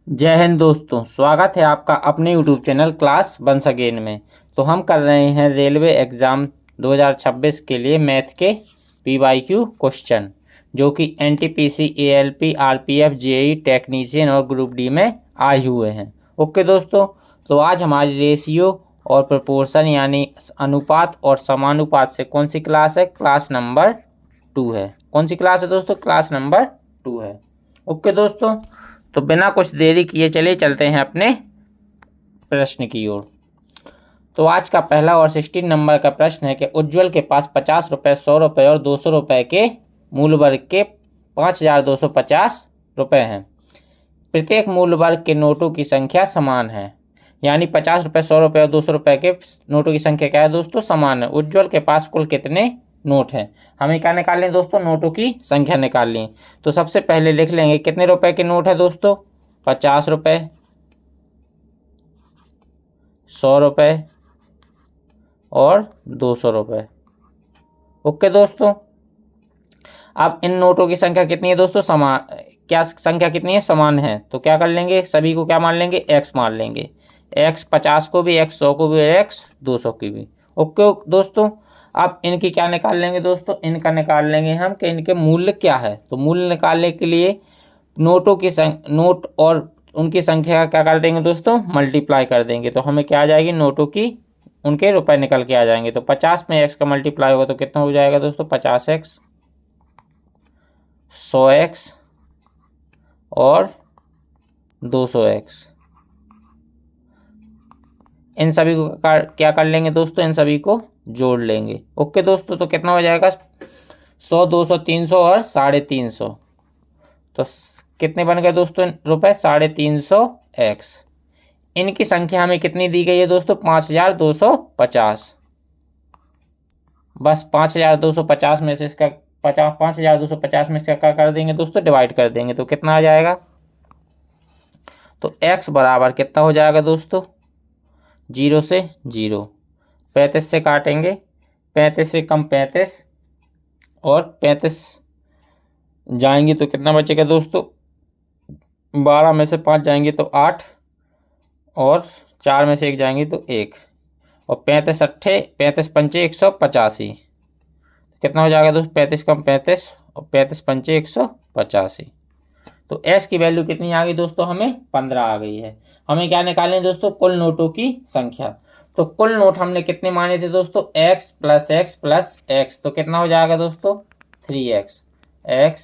जय हिंद दोस्तों, स्वागत है आपका अपने YouTube channel class once again में। तो हम कर रहे हैं रेलवे एग्ज़ाम 2026 के लिए मैथ के PYQ क्वेश्चन, जो कि NTPC, ALP, RPF, JEE technician और ग्रुप डी में आए हुए हैं। ओके दोस्तों, तो आज हमारी रेशियो और प्रोपोर्शन यानी अनुपात और समानुपात से कौन सी क्लास है? क्लास नंबर 2 है। कौन सी क्लास है दोस्तों? क्लास नंबर 2 है। ओके दोस्तों, तो बिना कुछ देरी किए चलिए चलते हैं अपने प्रश्न की ओर। तो आज का पहला और 16 नंबर का प्रश्न है कि उज्ज्वल के पास 50 रुपये, 100 रुपये और 200 रुपये के मूल वर्ग के 5250 रुपये हैं। प्रत्येक मूल वर्ग के नोटों की संख्या समान है, यानी 50 रुपये, 100 रुपये और 200 रुपये के नोटों की संख्या क्या है दोस्तों? समान है। उज्ज्वल के पास कुल कितने नोट हैं? हमें क्या निकाल लें दोस्तों? नोटों की संख्या निकाल लें। तो सबसे पहले लिख लेंगे कितने रुपए के नोट है दोस्तों? 50 रुपये, 100 रुपये और 200 रुपये। ओके दोस्तों, अब इन नोटों की संख्या कितनी है दोस्तों? समान। क्या संख्या कितनी है? समान है। तो क्या कर लेंगे? सभी को क्या मान लेंगे? एक्स मान लेंगे। एक्स 50 को भी, एक्स 100 को भी, एक्स 200 की भी। ओके दोस्तों, अब इनकी क्या निकाल लेंगे दोस्तों? इनका निकाल लेंगे हम कि इनके मूल्य क्या है। तो मूल्य निकालने के लिए नोटों की नोट और उनकी संख्या क्या कर देंगे दोस्तों? मल्टीप्लाई कर देंगे। तो हमें क्या आ जाएगी? नोटों की उनके रुपए निकल के आ जाएंगे। तो 50 में एक्स का मल्टीप्लाई होगा तो कितना हो जाएगा दोस्तों? 50x, 100x और 200x। इन सभी को क्या कर लेंगे दोस्तों? इन सभी को जोड़ लेंगे। ओके दोस्तों, तो कितना हो जाएगा? 100, 200, 300 और 350। तो कितने बन गए दोस्तों रुपए? 350x। इनकी संख्या हमें कितनी दी गई है दोस्तों? 5250। बस 5250 में से इसका 5250 में इसका क्या कर देंगे दोस्तों? डिवाइड कर देंगे। तो कितना आ जाएगा? तो x बराबर कितना हो जाएगा दोस्तों? 0 से 0, 35 से काटेंगे, 35 से कम 35 और 35 जाएंगे तो कितना बचेगा दोस्तों? 12 में से 5 जाएंगे तो 8 और 4 में से 1 जाएंगे तो 1 और 35 अट्ठे 35 पंचे 185। कितना हो जाएगा दोस्तों? 35 कम 35 और 35 पंचे 185। तो एस की वैल्यू कितनी आ गई दोस्तों? हमें 15 आ गई है। हमें क्या निकालने दोस्तों? कुल नोटों की संख्या। तो कुल नोट हमने कितने माने थे दोस्तों? x plus x plus x. तो कितना हो जाएगा दोस्तों? 3x। x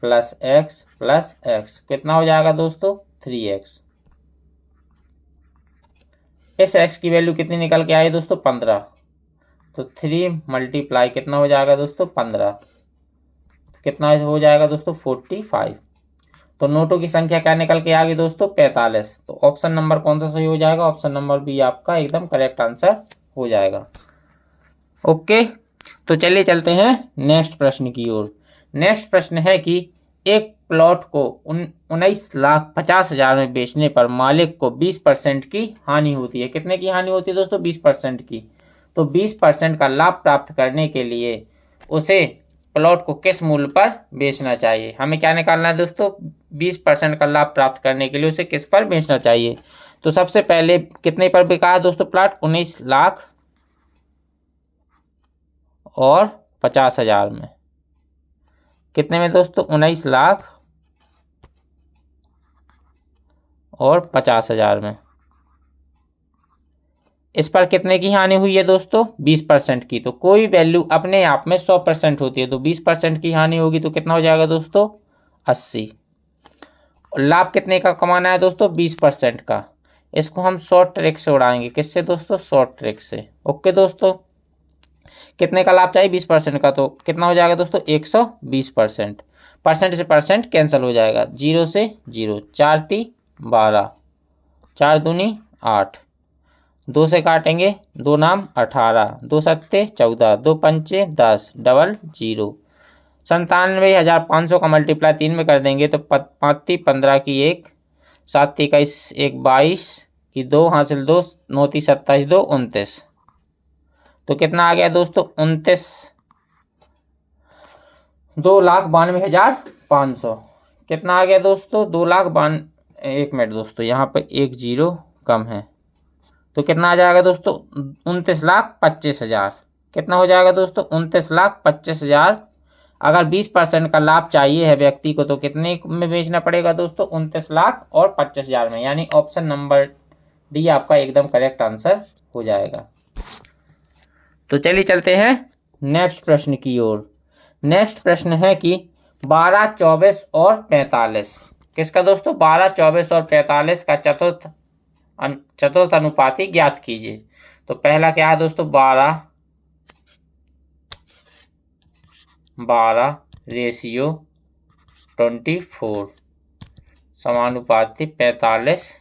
plus x plus x कितना हो जाएगा दोस्तों? 3x। इस x की वैल्यू कितनी निकल के आई दोस्तों? 15। तो 3 मल्टीप्लाई कितना हो जाएगा दोस्तों? 15। कितना हो जाएगा दोस्तों? 45। तो नोटों की संख्या क्या निकल के आ गई दोस्तों? 45। तो ऑप्शन नंबर कौन सा सही हो जाएगा? ऑप्शन नंबर बी आपका एकदम करेक्ट आंसर हो जाएगा। ओके, तो चलिए चलते हैं नेक्स्ट प्रश्न की ओर। नेक्स्ट प्रश्न है कि एक प्लॉट को 19,50,000 में बेचने पर मालिक को 20% की हानि होती है। कितने की हानि होती है दोस्तों? 20% की। तो 20% का लाभ प्राप्त करने के लिए उसे प्लॉट को किस मूल्य पर बेचना चाहिए? हमें क्या निकालना है दोस्तों? 20% का लाभ प्राप्त करने के लिए उसे किस पर बेचना चाहिए? तो सबसे पहले कितने पर बिका है दोस्तों प्लॉट? 19,50,000 में। कितने में दोस्तों? 19,50,000 में। इस पर कितने की हानि हुई है दोस्तों? 20% की। तो कोई वैल्यू अपने आप में 100% होती है, तो 20% की हानि होगी तो कितना हो जाएगा दोस्तों? 80। लाभ कितने का कमाना है दोस्तों? 20% का। इसको हम शॉर्ट ट्रिक से उड़ाएंगे। किससे दोस्तों? शॉर्ट ट्रिक से। ओके दोस्तों, कितने का लाभ चाहिए? 20% का। तो कितना हो जाएगा दोस्तों? 120%। परसेंट से परसेंट कैंसिल हो जाएगा। 0 से 0, 4 × 12, 4 दूनी 8, 2 से काटेंगे, 2 नाम 18, 2 सत्ते 14, 2 पंचे 10, डबल 0। 97,500 का मल्टीप्लाई 3 में कर देंगे तो 5 15 की 1, 7 21 1 22 की 2 हासिल 2, 9 27 2 29। तो कितना आ गया दोस्तों? 2,92,500। कितना आ गया दोस्तों? एक मिनट दोस्तों, यहाँ पे एक जीरो कम है तो कितना आ जाएगा दोस्तों? 29,25,000। कितना हो जाएगा दोस्तों? 29,25,000। अगर 20% का लाभ चाहिए है व्यक्ति को तो कितने में बेचना पड़ेगा दोस्तों? 29,25,000 में, यानी ऑप्शन नंबर डी आपका एकदम करेक्ट आंसर हो जाएगा। तो चलिए चलते हैं नेक्स्ट प्रश्न की ओर। नेक्स्ट प्रश्न है कि 12, 24 और 45 किसका दोस्तों? 12, 24 और 45 का चतुर्थ अनुपाती ज्ञात कीजिए। तो पहला क्या है दोस्तों? 12 रेशियो 24 समानुपाती 45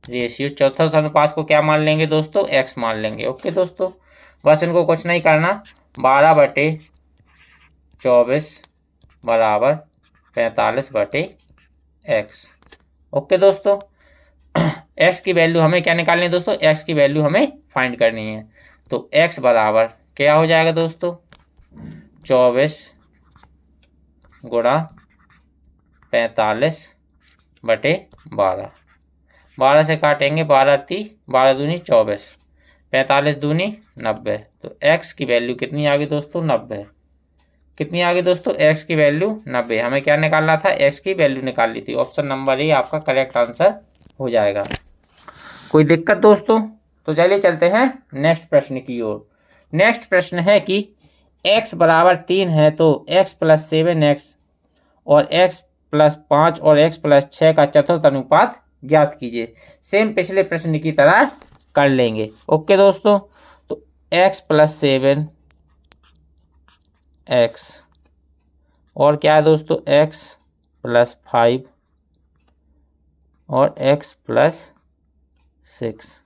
रेशियो चौथा अनुपात को क्या मान लेंगे दोस्तों? x मान लेंगे। ओके दोस्तों, बस इनको कुछ नहीं करना। 12/24 बराबर 45/x। ओके दोस्तों, x की वैल्यू हमें क्या निकालनी है दोस्तों? x की वैल्यू हमें फाइंड करनी है। तो x बराबर क्या हो जाएगा दोस्तों? 24 गुणा 45/12। 12 से काटेंगे, 12 दूनी 24, 45 दूनी 90। तो x की वैल्यू कितनी आ गई दोस्तों? 90। कितनी आ गई दोस्तों? x की वैल्यू 90। हमें क्या निकालना था? x की वैल्यू निकाल ली थी। ऑप्शन नंबर ए आपका करेक्ट आंसर हो जाएगा। कोई दिक्कत दोस्तों? तो चलिए चलते हैं नेक्स्ट प्रश्न की ओर। नेक्स्ट प्रश्न है कि x बराबर 3 है तो x + 7x और x + 5 और x + 6 का चतुर्थ अनुपात ज्ञात कीजिए। सेम पिछले प्रश्न की तरह कर लेंगे। ओके दोस्तों, तो x + 7x और क्या है दोस्तों? x + 5 और x + 6।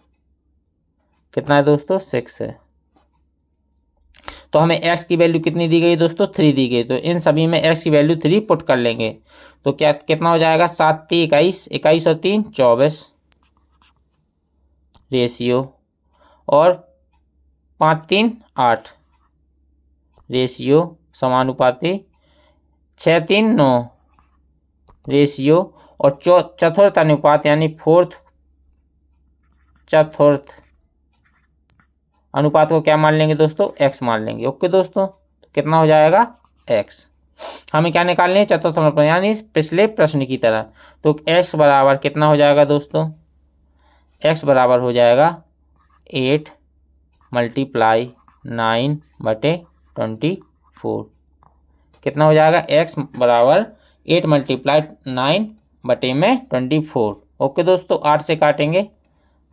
कितना है दोस्तों? 6 है। तो हमें x की वैल्यू कितनी दी गई दोस्तों? 3 दी गई। तो इन सभी में x की वैल्यू 3 पुट कर लेंगे तो क्या कितना हो जाएगा? 7 × 21, 21 और 3 24 रेशियो और 5 3 8 रेशियो समानुपाती 6 3 9 रेशियो और चतुर्थ अनुपात यानी चतुर्थ अनुपात को क्या मान लेंगे दोस्तों? x मान लेंगे। ओके दोस्तों, तो कितना हो जाएगा? x। हमें क्या निकालनी है? चतुर्थ अनुपात, यानी पिछले प्रश्न की तरह। तो x बराबर कितना हो जाएगा दोस्तों? x बराबर हो जाएगा 8 × 9/24। कितना हो जाएगा? x बराबर 8 × 9/24। ओके दोस्तों, 8 से काटेंगे,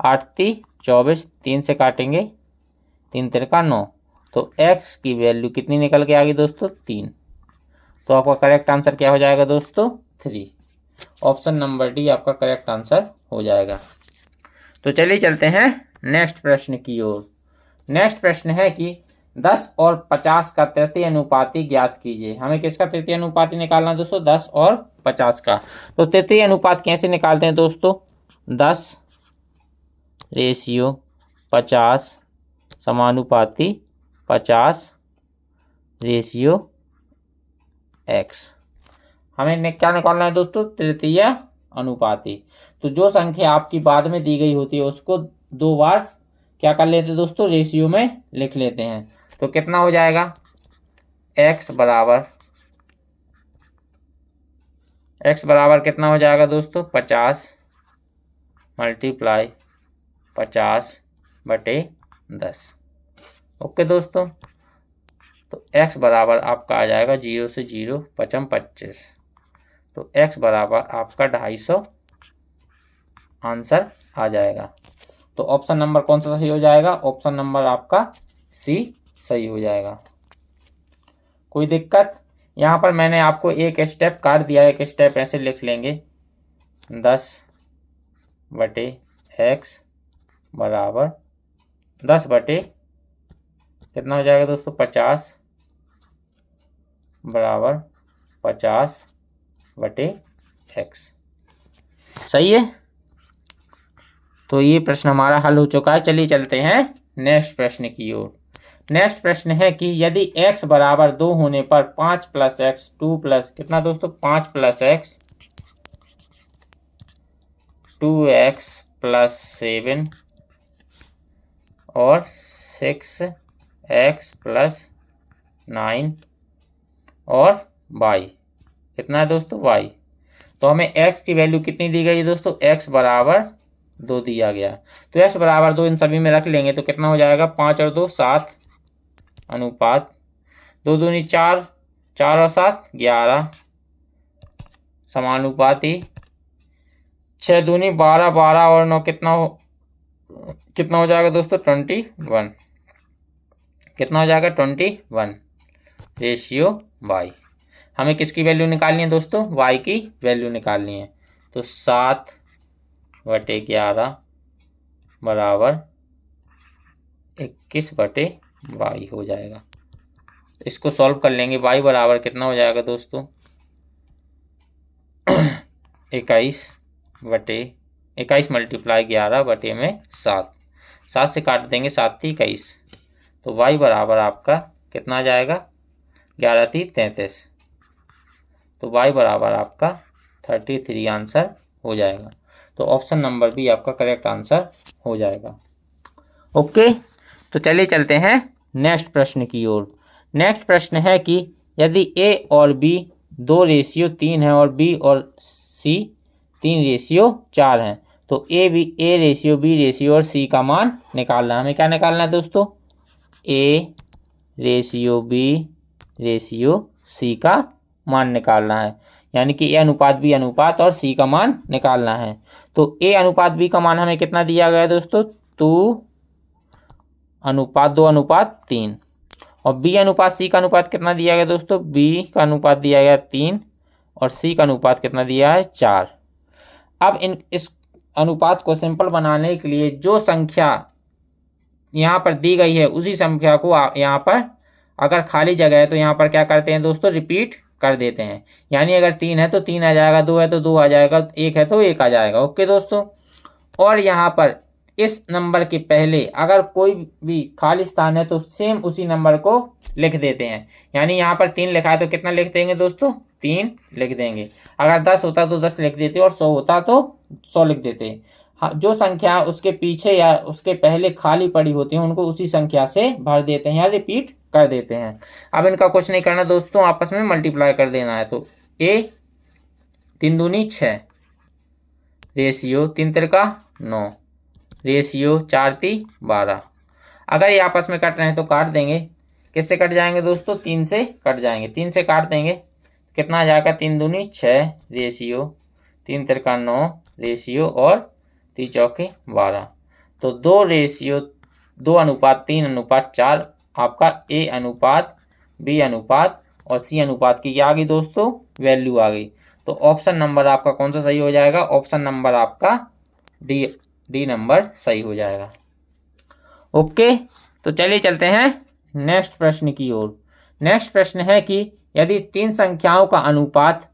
8 × 24, 3 से काटेंगे, 3 × 3 = 9। तो x की वैल्यू कितनी निकल के आ गई दोस्तों? 3। तो आपका करेक्ट आंसर क्या हो जाएगा दोस्तों? 3। ऑप्शन नंबर डी आपका करेक्ट आंसर हो जाएगा। तो चलिए चलते हैं नेक्स्ट प्रश्न की ओर। नेक्स्ट प्रश्न है कि 10 और 50 का तृतीय अनुपाती ज्ञात कीजिए। हमें किसका तृतीय अनुपाती निकालना है दोस्तों? 10 और 50 का। तो तृतीय अनुपात कैसे निकालते हैं दोस्तों? 10 रेशियो 50 समानुपाती 50 रेशियो x। हमें क्या निकालना है दोस्तों? तृतीय अनुपाती। तो जो संख्या आपकी बाद में दी गई होती है उसको 2 बार क्या कर लेते हैं दोस्तों? रेशियो में लिख लेते हैं। तो कितना हो जाएगा? x बराबर कितना हो जाएगा दोस्तों? 50 × 50/10। ओके दोस्तों, तो x बराबर आपका आ जाएगा 0 से 0 5 25। तो x बराबर आपका 250 आंसर आ जाएगा। तो ऑप्शन नंबर कौन सा सही हो जाएगा? ऑप्शन नंबर आपका सी सही हो जाएगा। कोई दिक्कत? यहाँ पर मैंने आपको एक स्टेप काट दिया है, एक स्टेप ऐसे लिख लेंगे। 10/x बराबर 10 बटे कितना हो जाएगा दोस्तों? 50 बराबर 50/x। सही है। तो ये प्रश्न हमारा हल हो चुका है। चलिए चलते हैं नेक्स्ट प्रश्न की ओर। नेक्स्ट प्रश्न है कि यदि x बराबर 2 होने पर 5 + x 2 + कितना दोस्तों? 5 + x 2x+7 और 6x+9 और y कितना है दोस्तों y। तो हमें x की वैल्यू कितनी दी गई है दोस्तों, x बराबर 2 दिया गया। तो x बराबर 2 इन सभी में रख लेंगे तो कितना हो जाएगा, 5 और 2 7 अनुपात 2 दूनी 4, 4 और 7 11 समानुपाती 6 दूनी 12, 12 और 9 कितना हो जाएगा दोस्तों 21। कितना हो जाएगा 21 रेशियो y। हमें किसकी वैल्यू निकालनी है दोस्तों, y की वैल्यू निकालनी है। तो 7/11 बराबर 21/y हो जाएगा। इसको सॉल्व कर लेंगे, y बराबर कितना हो जाएगा दोस्तों 21 मल्टीप्लाई 11 बटे में 7 से काट देंगे 7 × 21। तो y बराबर आपका कितना आ जाएगा 11 × 3 = 33। तो y बराबर आपका 33 आंसर हो जाएगा। तो ऑप्शन नंबर बी आपका करेक्ट आंसर हो जाएगा। ओके, तो चलिए चलते हैं नेक्स्ट प्रश्न की ओर। नेक्स्ट प्रश्न है कि यदि a और b 2:3 है और b और c 3:4 हैं तो a रेशियो b रेशियो और c का मान निकालना है। हमें क्या निकालना है दोस्तों, a ratio b ratio c का मान निकालना है, यानी कि a अनुपात b अनुपात और c का मान निकालना है। तो a अनुपात b का मान हमें कितना दिया गया है दोस्तों, 2:2:3 और b अनुपात c का अनुपात कितना दिया गया दोस्तों, b का अनुपात दिया गया 3 और c का अनुपात कितना दिया है 4। अब इस अनुपात को सिंपल बनाने के लिए जो संख्या यहाँ पर दी गई है उसी संख्या को यहाँ पर अगर खाली जगह है तो यहाँ पर क्या करते हैं दोस्तों, रिपीट कर देते हैं। यानी अगर 3 है तो 3 आ जाएगा, 2 है तो 2 आ जाएगा, 1 है तो 1 आ जाएगा। ओके दोस्तों, और यहाँ पर इस नंबर के पहले अगर कोई भी खाली स्थान है तो सेम उसी नंबर को लिख देते हैं। यानी यहाँ पर 3 लिखा है तो कितना लिख देंगे दोस्तों, 3 लिख देंगे। अगर 10 होता तो 10 लिख देते और 100 होता तो 100 लिख देते। हाँ, जो संख्या उसके पीछे या उसके पहले खाली पड़ी होती है उनको उसी संख्या से भर देते हैं या रिपीट कर देते हैं। अब इनका कुछ नहीं करना दोस्तों, आपस में मल्टीप्लाई कर देना है। तो a 3 दूनी 6 रेशियो 3 तिरका 9 रेशियो 4 × 12। अगर ये आपस में कट रहे हैं तो काट देंगे। किससे कट जाएंगे दोस्तों, 3 से कट जाएंगे। 3 से काट देंगे कितना आ जाएगा, 3 दूनी 6 रेशियो 3 तिरका 9 रेशियो और 3 चौके 12। तो 2:3:4 आपका a अनुपात b अनुपात और c अनुपात की क्या आ गई दोस्तों, वैल्यू आ गई। तो ऑप्शन नंबर आपका कौन सा सही हो जाएगा, ऑप्शन नंबर आपका डी नंबर सही हो जाएगा। ओके, तो चलिए चलते हैं नेक्स्ट प्रश्न की ओर। नेक्स्ट प्रश्न है कि यदि 3 संख्याओं का अनुपात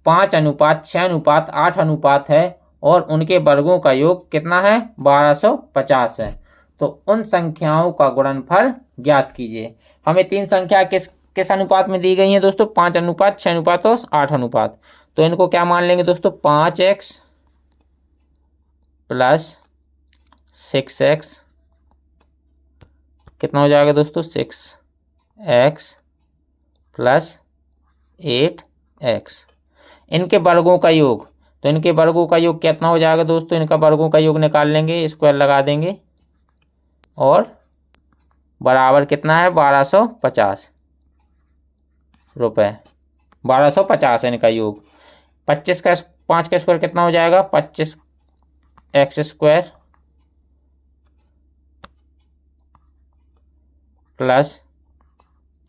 5:6:8 है और उनके वर्गों का योग कितना है, 1250 है, तो उन संख्याओं का गुणनफल ज्ञात कीजिए। हमें 3 संख्या किस अनुपात में दी गई है दोस्तों, 5:6 और 8। तो इनको क्या मान लेंगे दोस्तों, 5x + 6x कितना हो जाएगा दोस्तों, 6x + 8x। इनके वर्गों का योग, तो इनके वर्गों का योग कितना हो जाएगा दोस्तों, इनका वर्गों का योग निकाल लेंगे, स्क्वायर लगा देंगे और बराबर कितना है 1250 रुपये। 1250 है इनका योग। 5 का स्क्वायर कितना हो जाएगा, 25x² +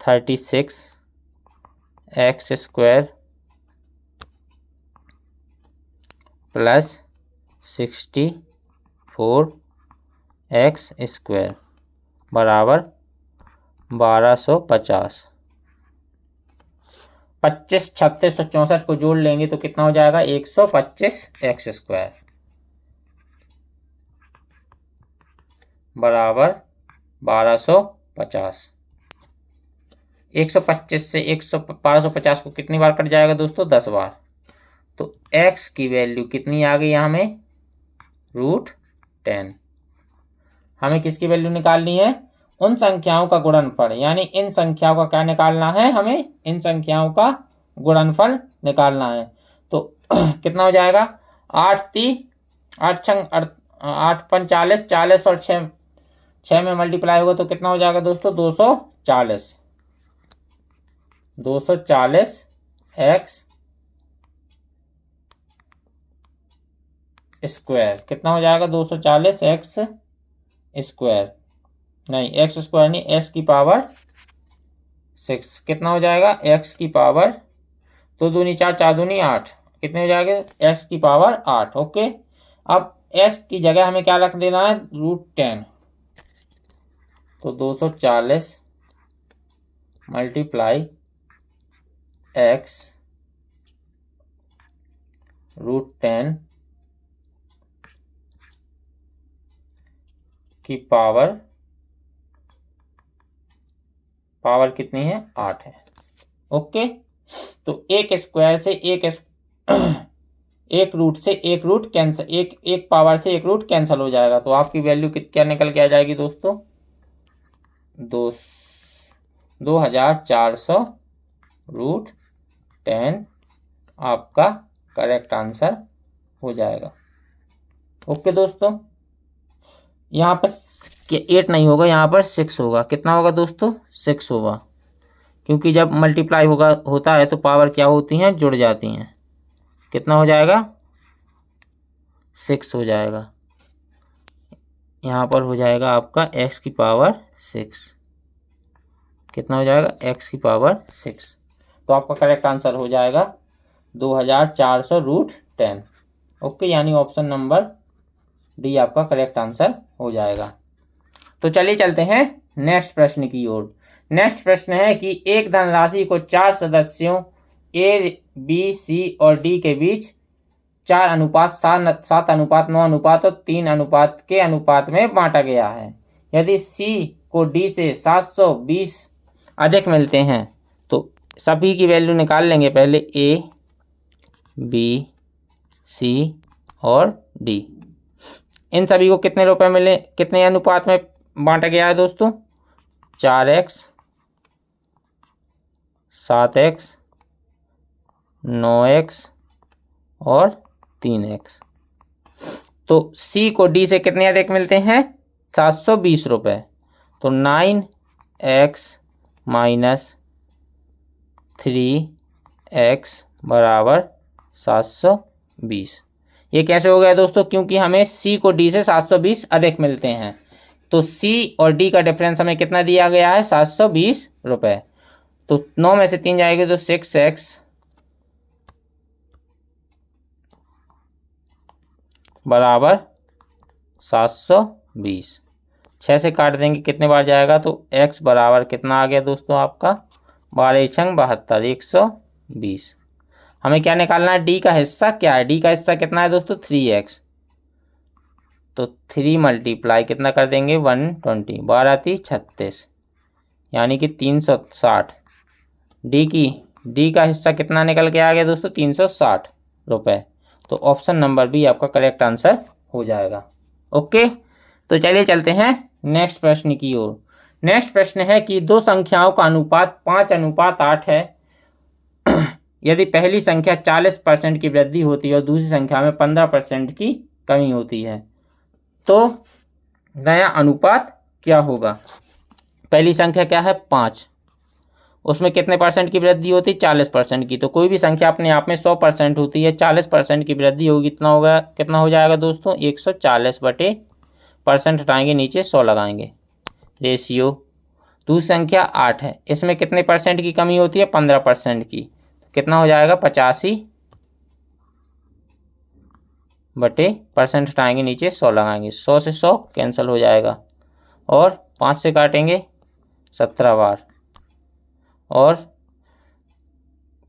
36x² + 64x² बराबर 1250। 25, 36 और 64 को जोड़ लेंगे तो कितना हो जाएगा, 125x² बराबर 1250। 125 से 1250 को कितनी बार कट जाएगा दोस्तों, 10 बार। तो x की वैल्यू कितनी आ गई यहाँ में, √10। हमें किसकी वैल्यू निकालनी है? उन संख्याओं का गुणनफल, यानी इन संख्याओं का क्या निकालना है? हमें इन संख्याओं का गुणनफल निकालना है। तो कितना हो जाएगा? 8 पंच 40, 40 और 6 में मल्टीप्लाई होगा तो कितना हो जाएगा दोस्तों? 240। 240 x स्क्वायर कितना हो जाएगा? 240 x स्क्वायर, नहीं x स्क्वायर नहीं, x की पावर 6 कितना हो जाएगा? x की पावर 2 दूनी 4, 4 दूनी 8, कितने हो जाएगा? x की पावर 8। ओके, अब s की जगह हमें क्या रख देना है? √10। तो 240 मल्टीप्लाई x √10 की पावर कितनी है? 8 है। ओके, तो एक स्क्वायर से एक रूट से एक रूट कैंसिल, एक पावर से एक रूट कैंसिल हो जाएगा। तो आपकी वैल्यू क्या निकल के आ जाएगी दोस्तों? 2400 √10 आपका करेक्ट आंसर हो जाएगा। ओके दोस्तों, यहाँ पर 8 नहीं होगा, यहाँ पर 6 होगा। कितना होगा दोस्तों? 6 होगा, क्योंकि जब मल्टीप्लाई होता है तो पावर क्या होती हैं? जुड़ जाती हैं। कितना हो जाएगा? 6 हो जाएगा। यहाँ पर हो जाएगा आपका x की पावर 6। कितना हो जाएगा? x की पावर 6। तो आपका करेक्ट आंसर हो जाएगा 2400 √10। ओके, यानी ऑप्शन नंबर डी आपका करेक्ट आंसर हो जाएगा। तो चलिए चलते हैं नेक्स्ट प्रश्न की ओर। नेक्स्ट प्रश्न है कि एक धनराशि को 4 सदस्यों A, B, C और D के बीच 4:7:9 और 3 के अनुपात में बांटा गया है। यदि C को D से 720 अधिक मिलते हैं तो सभी की वैल्यू निकाल लेंगे। पहले A, B, C और D, इन सभी को कितने रुपए मिले, कितने अनुपात में बांटा गया है दोस्तों? 4x, 7x, 9x और 3x। तो C को D से कितने अधिक मिलते हैं? 720 रुपये। तो 9x - 3x बराबर 720। ये कैसे हो गया दोस्तों? क्योंकि हमें C को D से 720 अधिक मिलते हैं। तो C और D का डिफरेंस हमें कितना दिया गया है? 720 रुपये। तो 9 में से 3 जाएगी तो 6x बराबर 720। 6 से काट देंगे, कितने बार जाएगा? तो x बराबर कितना आ गया दोस्तों आपका? 12 छंग 72, 120। हमें क्या निकालना है? D का हिस्सा क्या है? D का हिस्सा कितना है दोस्तों? 3x। तो 3 मल्टीप्लाई कितना कर देंगे? 120, 12 × 36, यानी कि 360। D का हिस्सा कितना निकल के आ गया दोस्तों? 360 रुपये। तो ऑप्शन नंबर बी आपका करेक्ट आंसर हो जाएगा। ओके, तो चलिए चलते हैं नेक्स्ट प्रश्न की ओर। नेक्स्ट प्रश्न है कि दो संख्याओं का अनुपात 5:8 है। यदि पहली संख्या 40% की वृद्धि होती है और दूसरी संख्या में 15% की कमी होती है तो नया अनुपात क्या होगा? पहली संख्या क्या है? 5, उसमें कितने परसेंट की वृद्धि होती है? 40% की। तो कोई भी संख्या अपने आप में 100% होती है, 40% की वृद्धि होगी, कितना हो जाएगा दोस्तों? 140 बटे परसेंट हटाएंगे, नीचे 100 लगाएंगे, रेशियो। दूसरी संख्या 8 है, इसमें कितने परसेंट की कमी होती है? 15% की। कितना हो जाएगा? 85 बटे परसेंट हटाएंगे, नीचे 100 लगाएंगे, 100 से 100 कैंसिल हो जाएगा और 5 से काटेंगे 17 बार। और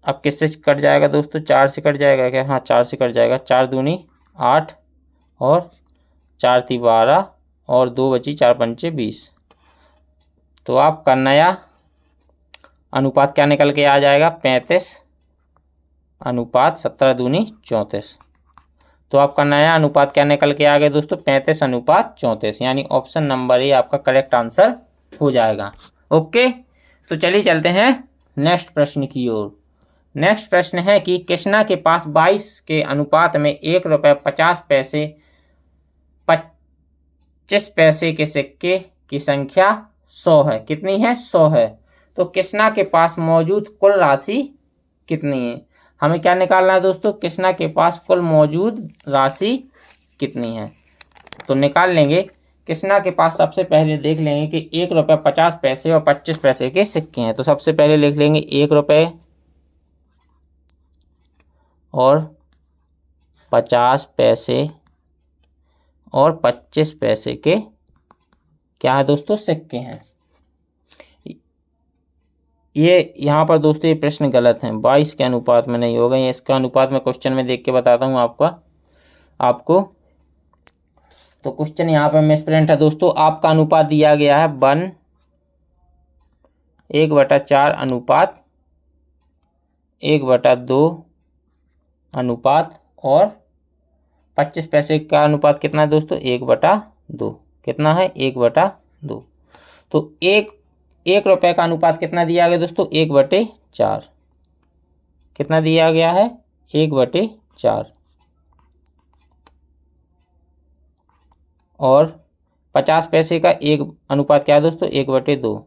अब किससे कट जाएगा दोस्तों? 4 से कट जाएगा क्या? हाँ, 4 से कट जाएगा। 4 दूनी 8 और 4 × 12 और 2 बची, 4 × 5 = 20। तो आपका नया अनुपात क्या निकल के आ जाएगा? 35 अनुपात 17 दूनी 34। तो आपका नया अनुपात क्या निकल के आ गया दोस्तों, 35:34, यानी ऑप्शन नंबर ए आपका करेक्ट आंसर हो जाएगा। ओके, तो चलिए चलते हैं नेक्स्ट प्रश्न की ओर। नेक्स्ट प्रश्न है कि कृष्णा के पास 22 के अनुपात में ₹1.50 25 पैसे के सिक्के की संख्या 100 है। कितनी है? 100 है। तो कृष्णा के पास मौजूद कुल राशि कितनी है? हमें क्या निकालना है दोस्तों, कृष्णा के पास कुल मौजूद राशि कितनी है। तो निकाल लेंगे। कृष्णा के पास सबसे पहले देख लेंगे कि ₹1.50 और 25 पैसे के सिक्के हैं। तो सबसे पहले लिख लेंगे ₹1 और 50 पैसे और 25 पैसे के क्या है दोस्तों, सिक्के हैं। ये यहाँ पर दोस्तों ये प्रश्न गलत है, 22 के अनुपात में नहीं होगा। ये इसका अनुपात मैं क्वेश्चन में देख के बताता हूँ आपको। तो क्वेश्चन यहाँ पे मिसप्रिंट है दोस्तों। आपका अनुपात दिया गया है 1/4 अनुपात 1/2 अनुपात, और 25 पैसे का अनुपात कितना है दोस्तों, 1/2। कितना है? 1/2। तो एक रुपए का अनुपात कितना दिया गया दोस्तों, 1/4। कितना दिया गया है? 1/4। और 50 पैसे का एक अनुपात क्या है दोस्तों, 1/2।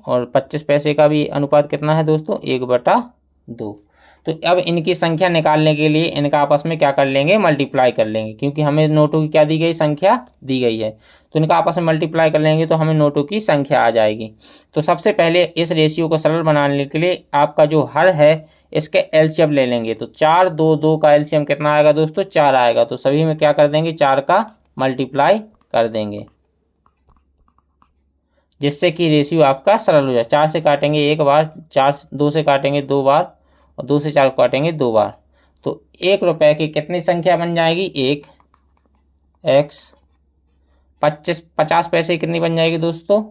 और 25 पैसे का भी अनुपात कितना है दोस्तों, 1/2। तो अब इनकी संख्या निकालने के लिए इनका आपस में क्या कर लेंगे, मल्टीप्लाई कर लेंगे, क्योंकि हमें नोटों की क्या दी गई, संख्या दी गई है। तो इनका आपस में मल्टीप्लाई कर लेंगे तो हमें नोटों की संख्या आ जाएगी। तो सबसे पहले इस रेशियो को सरल बनाने के लिए आपका जो हर है इसके एलसीएम ले लेंगे। तो 4 2 2 का एलसीएम कितना आएगा दोस्तों, 4 आएगा। तो सभी में क्या कर देंगे, 4 का मल्टीप्लाई कर देंगे, जिससे कि रेशियो आपका सरल हो जाए। 4 से काटेंगे एक बार, 2 से काटेंगे 2 बार, और 2 से 4 काटेंगे 2 बार। तो 1 रुपए की कितनी संख्या बन जाएगी, 1 x। 50 पैसे कितनी बन जाएगी दोस्तों,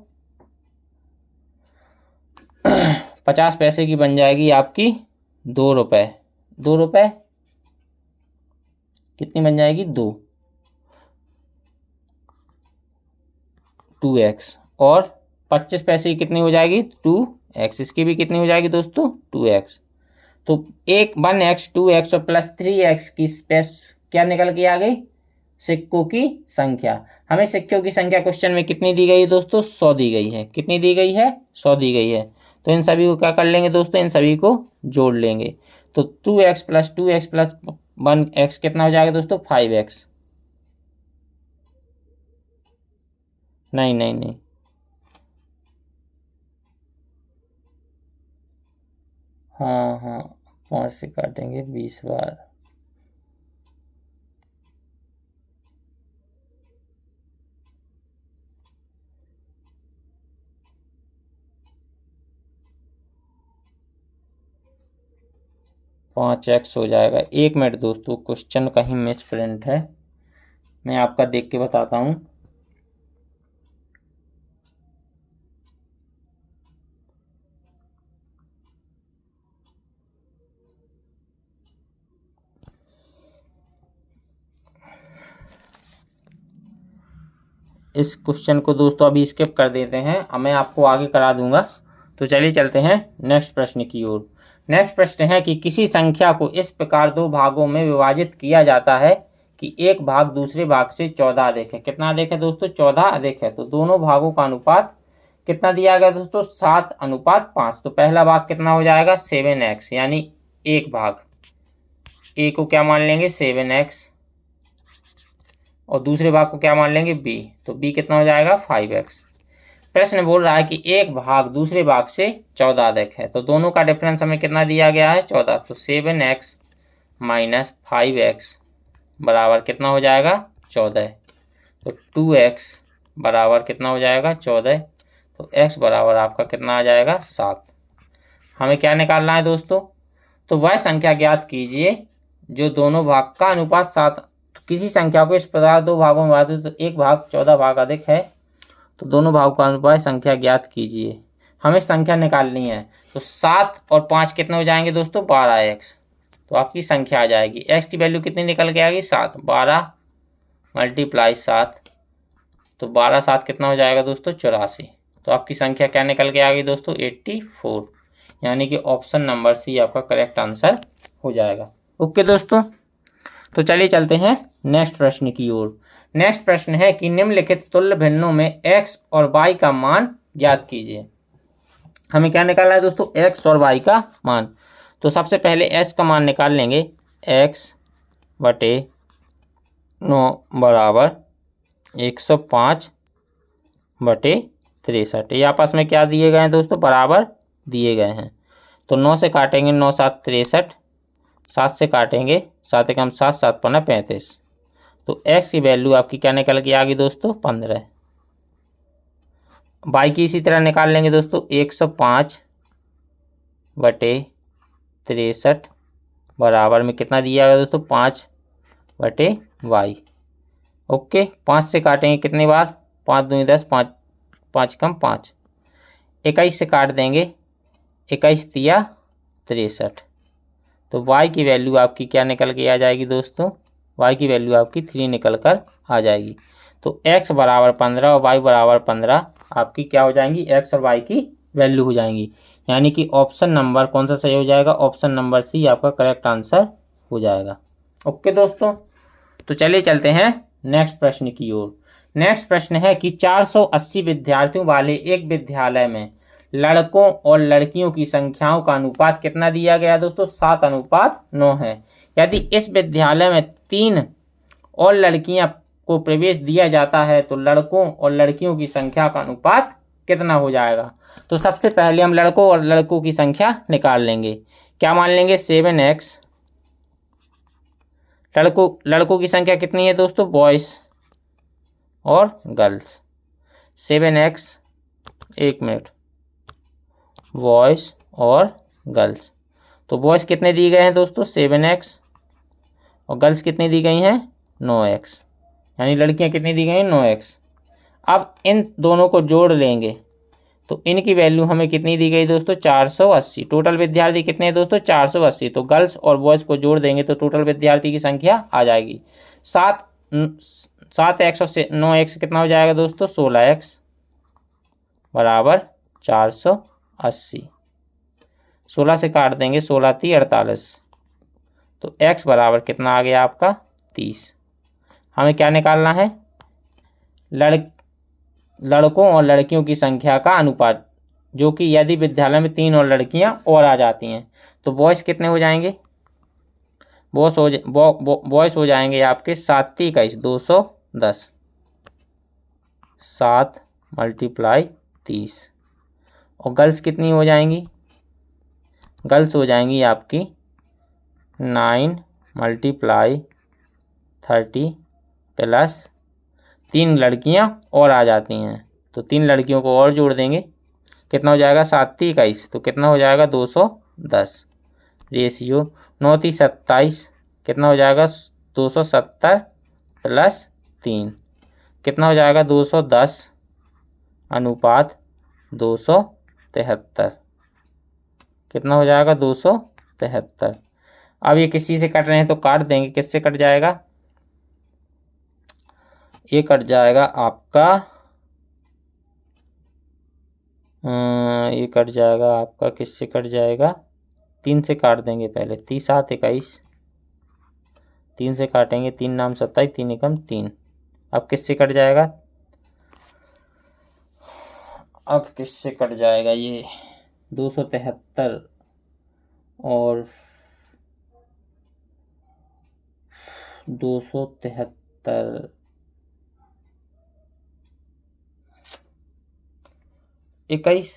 50 पैसे की बन जाएगी आपकी 2 रुपए। 2 रुपए कितनी बन जाएगी, 2 2x। और 25 पैसे की कितनी हो जाएगी, 2x। इसकी भी कितनी हो जाएगी दोस्तों, 2x। तो 1x 2x और प्लस 3x की स्पेस क्या निकल के आ गई, सिक्कों की संख्या। हमें सिक्कों की संख्या क्वेश्चन में कितनी दी गई है दोस्तों, 100 दी गई है। कितनी दी गई है, 100 दी गई है। तो इन सभी को क्या कर लेंगे दोस्तों, इन सभी को जोड़ लेंगे। तो 2x plus 2x plus 1x कितना हो जाएगा दोस्तों, 5x। नहीं, हाँ 5 से काटेंगे 20 बार। पाँच एक्स हो जाएगा। 1 मिनट दोस्तों, क्वेश्चन कहीं मिस प्रिंट है, मैं आपका देख के बताता हूँ। इस क्वेश्चन को दोस्तों अभी स्किप कर देते हैं, अब मैं आपको आगे करा दूंगा। तो चलिए चलते हैं नेक्स्ट प्रश्न की ओर। नेक्स्ट प्रश्न है कि किसी संख्या को इस प्रकार 2 भागों में विभाजित किया जाता है कि एक भाग दूसरे भाग से 14 अधिक है। कितना अधिक है दोस्तों, 14 अधिक है। तो दोनों भागों का अनुपात कितना दिया गया दोस्तों, 7:5। तो पहला भाग कितना हो जाएगा, 7x, यानी एक भाग ए को क्या मान लेंगे, 7x, और दूसरे भाग को क्या मान लेंगे, b। तो b कितना हो जाएगा, 5x। प्रश्न बोल रहा है कि एक भाग दूसरे भाग से 14 अधिक है। तो दोनों का डिफरेंस हमें कितना दिया गया है, 14। तो 7x माइनस 5x बराबर कितना हो जाएगा, 14। तो 2x बराबर कितना हो जाएगा, 14। तो x बराबर आपका कितना आ जाएगा, 7। हमें क्या निकालना है दोस्तों, तो वह संख्या ज्ञात कीजिए जो दोनों भाग का अनुपात 7। किसी संख्या को इस प्रकार 2 भागों में विभाजित, तो एक भाग 14 भाग अधिक है, तो दोनों भागों का अनुपात संख्या ज्ञात कीजिए। हमें संख्या निकालनी है। तो 7 और 5 कितने हो जाएंगे दोस्तों, 12x। तो आपकी संख्या आ जाएगी। एक्स की वैल्यू कितनी निकल के आएगी 7, 12 मल्टीप्लाई 7, तो 12 7 कितना हो जाएगा दोस्तों 84। तो आपकी संख्या क्या निकल के आ गई दोस्तों 84, यानी कि ऑप्शन नंबर सी आपका करेक्ट आंसर हो जाएगा। ओके दोस्तों, तो चलिए चलते हैं नेक्स्ट प्रश्न की ओर। नेक्स्ट प्रश्न है कि निम्नलिखित तुल्य भिन्नों में x और y का मान ज्ञात कीजिए। हमें क्या निकालना है दोस्तों x और y का मान। तो सबसे पहले s का मान निकाल लेंगे, x बटे 9 बराबर 105 बटे 63। ये आपस में क्या दिए गए हैं दोस्तों, बराबर दिए गए हैं। तो 9 से काटेंगे 9 7 63, 7 से काटेंगे 7 एकम 7, 7 पन्ना 35। तो x की वैल्यू आपकी क्या निकल के आ गई दोस्तों 15। y की इसी तरह निकाल लेंगे दोस्तों, 105 बटे 63 बराबर में कितना दिया गया दोस्तों 5 बटे y। ओके, 5 से काटेंगे कितनी बार, 5 दूनी 10, 5 5 कम 5, 21 से काट देंगे, 21 तिया 63। तो y की वैल्यू आपकी क्या निकल के आ जाएगी दोस्तों, y की वैल्यू आपकी 3 निकल कर आ जाएगी। तो x बराबर 15 और y बराबर 15 आपकी क्या हो जाएंगी, x और y की वैल्यू हो जाएंगी। यानी कि ऑप्शन नंबर कौन सा सही हो जाएगा, ऑप्शन नंबर सी आपका करेक्ट आंसर हो जाएगा। ओके दोस्तों, तो चलिए चलते हैं नेक्स्ट प्रश्न की ओर। नेक्स्ट प्रश्न है कि 480 विद्यार्थियों वाले एक विद्यालय में लड़कों और लड़कियों की संख्याओं का अनुपात कितना दिया गया दोस्तों, 7:9 है। यदि इस विद्यालय में 3 और लड़कियां को प्रवेश दिया जाता है तो लड़कों और लड़कियों की संख्या का अनुपात कितना हो जाएगा। तो सबसे पहले हम लड़कों और लड़कों की संख्या निकाल लेंगे। क्या मान लेंगे 7x, लड़कों की संख्या कितनी है दोस्तों, बॉयज और गर्ल्स, 7x, एक मिनट, बॉयज और गर्ल्स। तो बॉयज कितने दिए गए हैं दोस्तों 7x और गर्ल्स कितनी दी गई हैं 9x, यानी लड़कियां कितनी दी गई हैं 9x। अब इन दोनों को जोड़ लेंगे तो इनकी वैल्यू हमें कितनी दी गई दोस्तों 480। टोटल विद्यार्थी कितने हैं दोस्तों 480, तो गर्ल्स और बॉयज़ को जोड़ देंगे तो टोटल विद्यार्थी की संख्या आ जाएगी 7x और 9x कितना हो जाएगा दोस्तों 16x बराबर 480। 16 से काट देंगे, 16 × 3 = 48, तो x बराबर कितना आ गया आपका 30। हमें क्या निकालना है, लड़कों और लड़कियों की संख्या का अनुपात, जो कि यदि विद्यालय में 3 और लड़कियां और आ जाती हैं तो बॉयज़ कितने हो जाएंगे, बॉयज़ हो जाएंगे आपके 7 × 21 210, 7 × 30। और गर्ल्स कितनी हो जाएंगी, गर्ल्स हो जाएंगी आपकी 9 × 30 प्लस 3 लड़कियां और आ जाती हैं तो 3 लड़कियों को और जोड़ देंगे, कितना हो जाएगा 7 × 21, तो कितना हो जाएगा 210। रेशियो 9 × 27, कितना हो जाएगा 270 प्लस 3, कितना हो जाएगा 210 अनुपात 273, कितना हो जाएगा 273। अब ये किसी से कट रहे हैं तो काट देंगे, किससे कट जाएगा, ये कट जाएगा आपका, ये कट जाएगा आपका, किससे कट जाएगा 3 से काट देंगे पहले, 30 7 21, 3 से काटेंगे, 3 नाम 27, 3 एकम 3। अब किससे कट जाएगा, अब किससे कट जाएगा ये 273 और 273, 21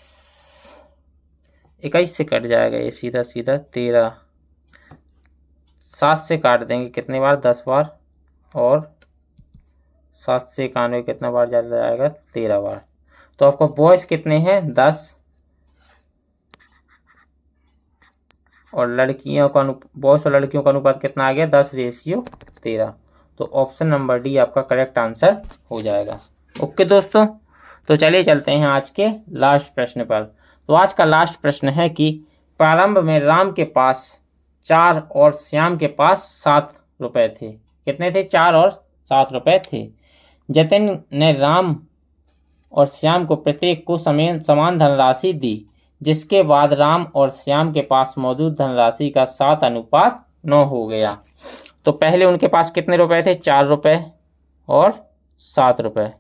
से कट जाएगा ये सीधा 13, 7 से काट देंगे कितने बार 10 बार, और 7 से 91 कितना बार चला जाएगा 13 बार। तो आपको बॉयज़ कितने हैं 10 और लड़कियों का बॉयज़ और लड़कियों का अनुपात कितना आ गया 10:13। तो ऑप्शन नंबर डी आपका करेक्ट आंसर हो जाएगा। ओके दोस्तों, तो चलिए चलते हैं आज के लास्ट प्रश्न पर। तो आज का लास्ट प्रश्न है कि प्रारंभ में राम के पास 4 और श्याम के पास 7 रुपये थे। कितने थे? 4 और 7 रुपये थे। जतिन ने राम और श्याम को प्रत्येक को समान धनराशि दी, जिसके बाद राम और श्याम के पास मौजूद धनराशि का 7:9 हो गया। तो पहले उनके पास कितने रुपए थे? 4 रुपये और 7 रुपये।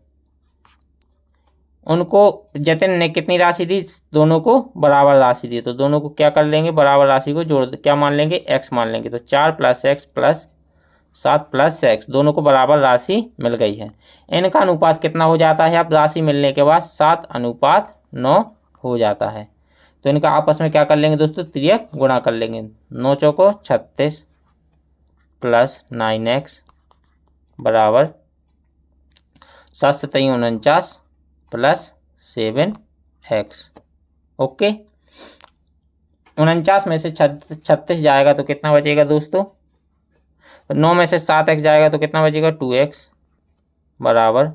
उनको जतिन ने कितनी राशि दी? दोनों को बराबर राशि दी। तो दोनों को क्या कर लेंगे? बराबर राशि को जोड़ क्या मान लेंगे? x मान लेंगे। तो 4 + x + 7 + x, दोनों को बराबर राशि मिल गई है। इनका अनुपात कितना हो जाता है? अब राशि मिलने के बाद 7:9 हो जाता है। तो इनका आपस में क्या कर लेंगे दोस्तों? तिर्यक गुणा कर लेंगे। 9 चौको 36 + 9x बराबर 7 × 7 = 49 + 7x। ओके, 49 में से 36 जाएगा तो कितना बचेगा दोस्तों? 9 में से 7x जाएगा तो कितना बचेगा? 2x बराबर,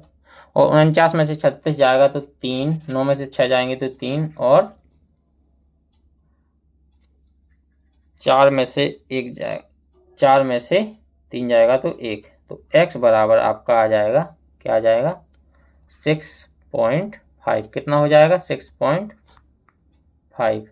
और 49 में से 36 जाएगा तो 3, 9 में से 6 जाएंगे तो 3, और 4 में से 1 जाएगा, 4 में से 3 जाएगा तो 1। तो x बराबर आपका आ जाएगा, क्या आ जाएगा? 6.5। कितना हो जाएगा? 6.5।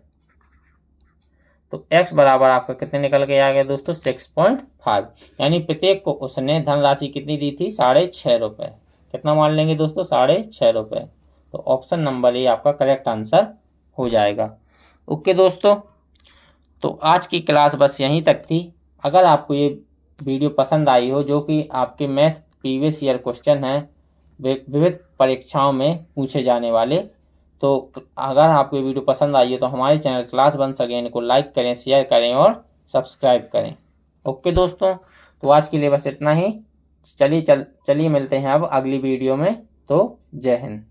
तो x बराबर आपका कितने निकल के आ गया दोस्तों? 6.5। यानी प्रत्येक को उसने धनराशि कितनी दी थी? 6.5 रुपये। कितना मान लेंगे दोस्तों? 6.5 रुपये। तो ऑप्शन नंबर ए आपका करेक्ट आंसर हो जाएगा। ओके दोस्तों, तो आज की क्लास बस यहीं तक थी। अगर आपको ये वीडियो पसंद आई हो, जो कि आपके मैथ प्रीवियस ईयर क्वेश्चन हैं विविध परीक्षाओं में पूछे जाने वाले, तो अगर आपको ये वीडियो पसंद आई हो तो हमारे चैनल क्लास वंस अगेन को लाइक करें, शेयर करें और सब्सक्राइब करें। ओके दोस्तों, तो आज के लिए बस इतना ही। चलिए मिलते हैं अब अगली वीडियो में। तो जय हिंद।